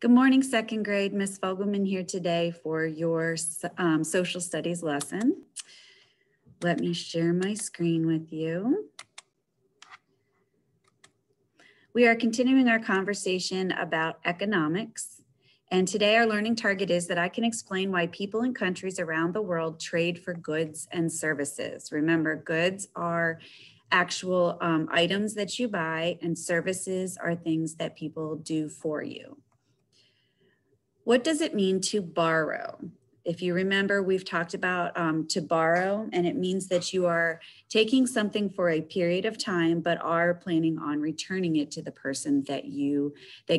Good morning, second grade. Miss Fogelman here today for your social studies lesson. Let me share my screen with you. We are continuing our conversation about economics. And today our learning target is that I can explain why people in countries around the world trade for goods and services. Remember, goods are actual items that you buy, and services are things that people do for you. What does it mean to borrow? If you remember, we've talked about to borrow, and it means that you are taking something for a period of time, but are planning on returning it to the person that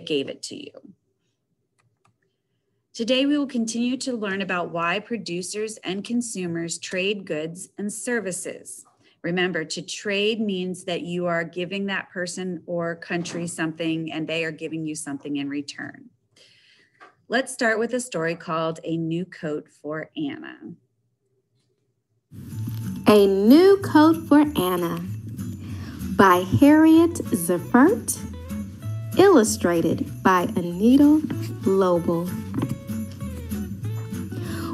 gave it to you. Today, we will continue to learn about why producers and consumers trade goods and services. Remember, to trade means that you are giving that person or country something, and they are giving you something in return. Let's start with a story called A New Coat for Anna. A New Coat for Anna by Harriet Ziefert, illustrated by Anita Lobel.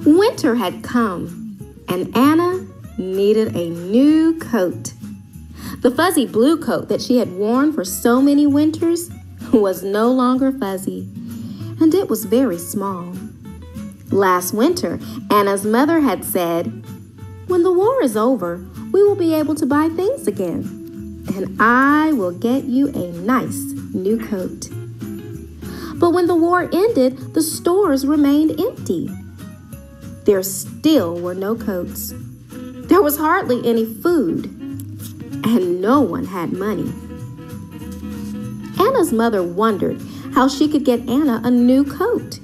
Winter had come, and Anna needed a new coat. The fuzzy blue coat that she had worn for so many winters was no longer fuzzy, and it was very small. Last winter, Anna's mother had said, "When the war is over, we will be able to buy things again, and I will get you a nice new coat." But when the war ended, the stores remained empty. There still were no coats. There was hardly any food, and no one had money. Anna's mother wondered how she could get Anna a new coat.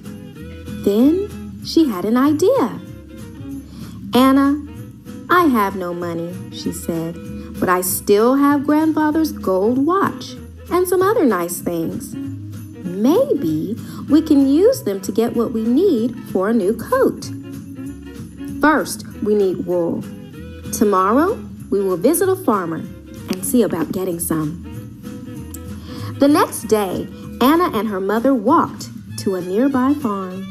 Then she had an idea. "Anna, I have no money," she said, "but I still have grandfather's gold watch and some other nice things. Maybe we can use them to get what we need for a new coat. First, we need wool. Tomorrow, we will visit a farmer and see about getting some." The next day, Anna and her mother walked to a nearby farm.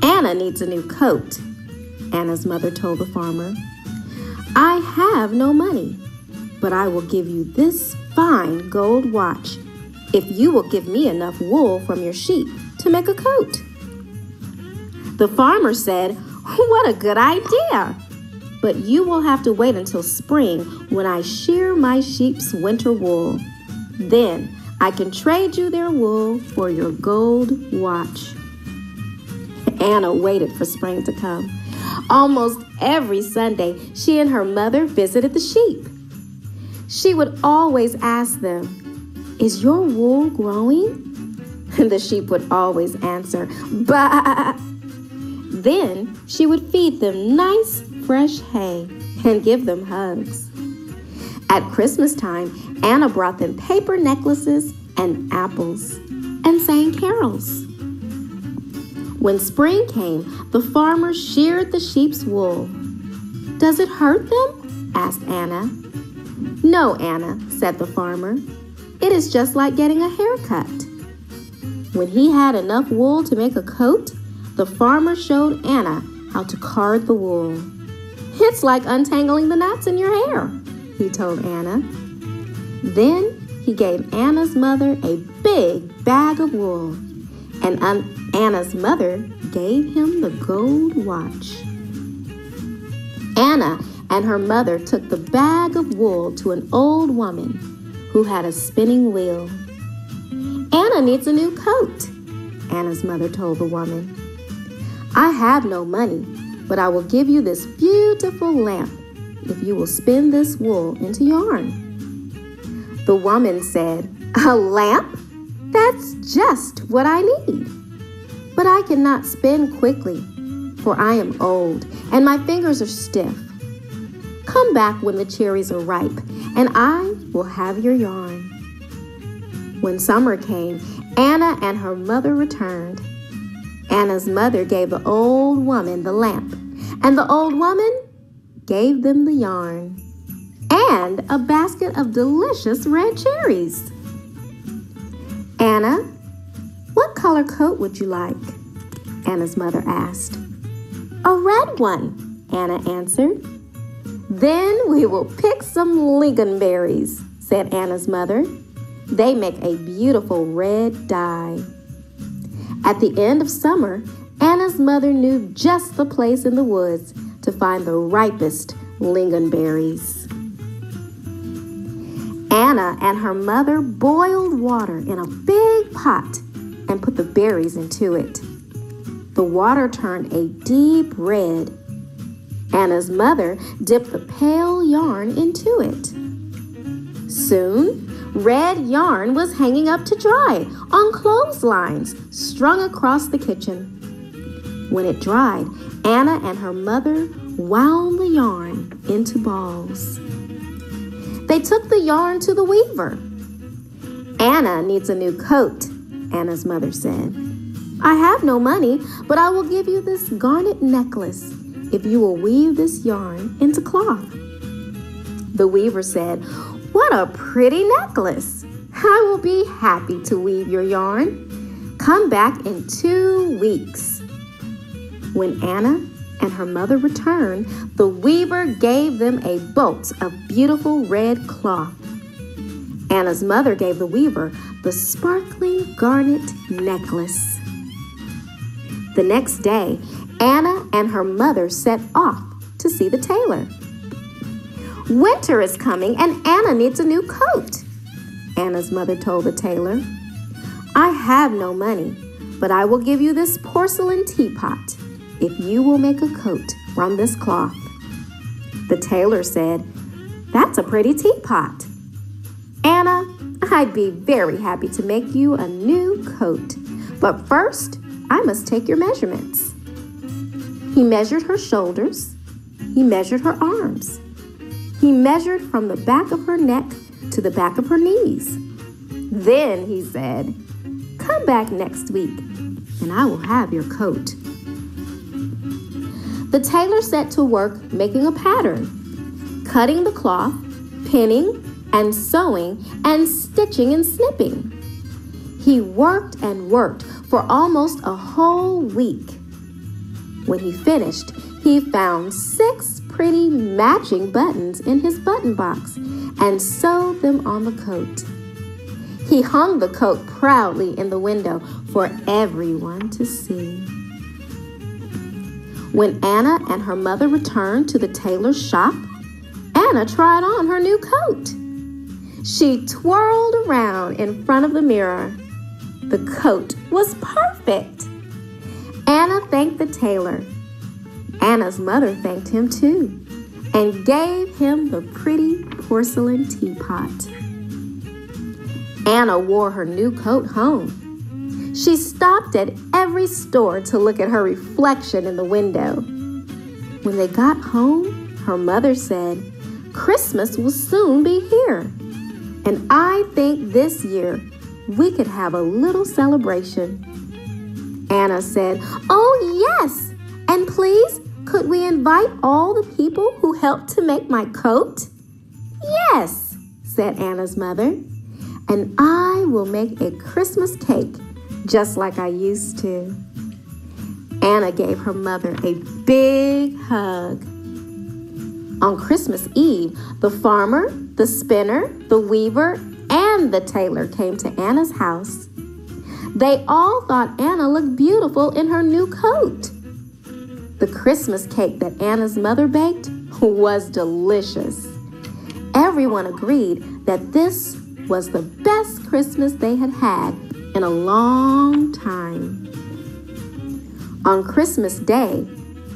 "Anna needs a new coat," Anna's mother told the farmer. "I have no money, but I will give you this fine gold watch if you will give me enough wool from your sheep to make a coat." The farmer said, "What a good idea! But you will have to wait until spring when I shear my sheep's winter wool. Then I can trade you their wool for your gold watch." Anna waited for spring to come. Almost every Sunday, she and her mother visited the sheep. She would always ask them, "Is your wool growing?" And the sheep would always answer, "Bah!" Then she would feed them nice, fresh hay and give them hugs. At Christmas time, Anna brought them paper necklaces and apples and sang carols. When spring came, the farmer sheared the sheep's wool. "Does it hurt them?" asked Anna. "No, Anna," said the farmer. "It is just like getting a haircut." When he had enough wool to make a coat, the farmer showed Anna how to card the wool. "It's like untangling the knots in your hair," he told Anna. Then he gave Anna's mother a big bag of wool, and Anna's mother gave him the gold watch. Anna and her mother took the bag of wool to an old woman who had a spinning wheel. "Anna needs a new coat," Anna's mother told the woman. "I have no money, but I will give you this beautiful lamp if you will spin this wool into yarn." The woman said, "A lamp? That's just what I need. But I cannot spin quickly, for I am old and my fingers are stiff. Come back when the cherries are ripe, and I will have your yarn." When summer came, Anna and her mother returned. Anna's mother gave the old woman the lamp, and the old woman gave them the yarn and a basket of delicious red cherries. "Anna, what color coat would you like?" Anna's mother asked. "A red one," Anna answered. "Then we will pick some lingonberries," said Anna's mother. "They make a beautiful red dye." At the end of summer, Anna's mother knew just the place in the woods to find the ripest lingonberries. Anna and her mother boiled water in a big pot and put the berries into it. The water turned a deep red. Anna's mother dipped the pale yarn into it. Soon, red yarn was hanging up to dry on clotheslines strung across the kitchen. When it dried, Anna and her mother wound the yarn into balls. They took the yarn to the weaver. "Anna needs a new coat," Anna's mother said. "I have no money, but I will give you this garnet necklace if you will weave this yarn into cloth." The weaver said, "What a pretty necklace! I will be happy to weave your yarn. Come back in 2 weeks." When Anna and her mother returned, the weaver gave them a bolt of beautiful red cloth. Anna's mother gave the weaver the sparkling garnet necklace. The next day, Anna and her mother set off to see the tailor. "Winter is coming and Anna needs a new coat," Anna's mother told the tailor. "I have no money, but I will give you this porcelain teapot if you will make a coat from this cloth." The tailor said, "That's a pretty teapot. Anna, I'd be very happy to make you a new coat, but first I must take your measurements." He measured her shoulders. He measured her arms. He measured from the back of her neck to the back of her knees. Then he said, "Come back next week and I will have your coat." The tailor set to work making a pattern, cutting the cloth, pinning and sewing and stitching and snipping. He worked and worked for almost a whole week. When he finished, he found 6 pretty matching buttons in his button box and sewed them on the coat. He hung the coat proudly in the window for everyone to see. When Anna and her mother returned to the tailor's shop, Anna tried on her new coat. She twirled around in front of the mirror. The coat was perfect. Anna thanked the tailor. Anna's mother thanked him too and gave him the pretty porcelain teapot. Anna wore her new coat home. She stopped at every store to look at her reflection in the window. When they got home, her mother said, "Christmas will soon be here, and I think this year we could have a little celebration." Anna said, "Oh yes, and please, could we invite all the people who helped to make my coat?" "Yes," said Anna's mother, "and I will make a Christmas cake just like I used to." Anna gave her mother a big hug. On Christmas Eve, the farmer, the spinner, the weaver, and the tailor came to Anna's house. They all thought Anna looked beautiful in her new coat. The Christmas cake that Anna's mother baked was delicious. Everyone agreed that this was the best Christmas they had had in a long time. On Christmas Day,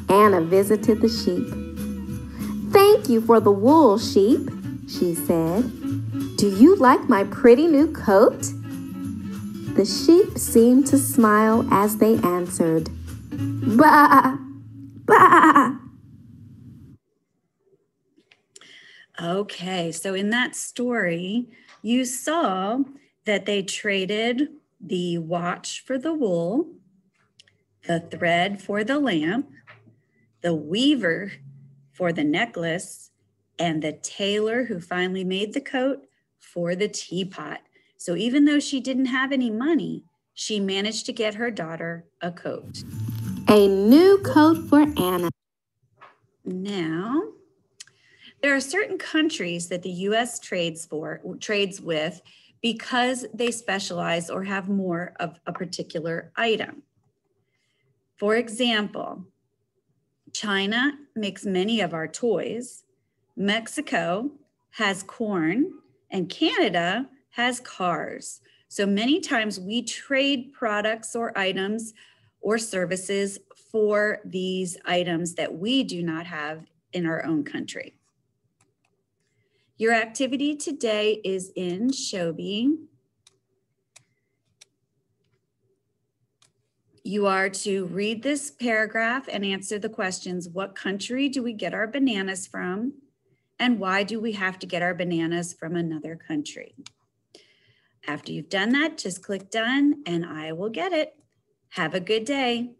Anna visited the sheep. "Thank you for the wool, sheep," she said. "Do you like my pretty new coat?" The sheep seemed to smile as they answered, "Bah, bah." Okay, so in that story, you saw that they traded the watch for the wool, the thread for the lamp, the weaver for the necklace, and the tailor who finally made the coat for the teapot. So even though she didn't have any money, she managed to get her daughter a coat. A new coat for Anna. Now, there are certain countries that the U.S. trades with because they specialize or have more of a particular item. For example, China makes many of our toys, Mexico has corn, and Canada has cars. So many times we trade products or items or services for these items that we do not have in our own country. Your activity today is in Shobi. You are to read this paragraph and answer the questions: what country do we get our bananas from? And why do we have to get our bananas from another country? After you've done that, just click done and I will get it. Have a good day.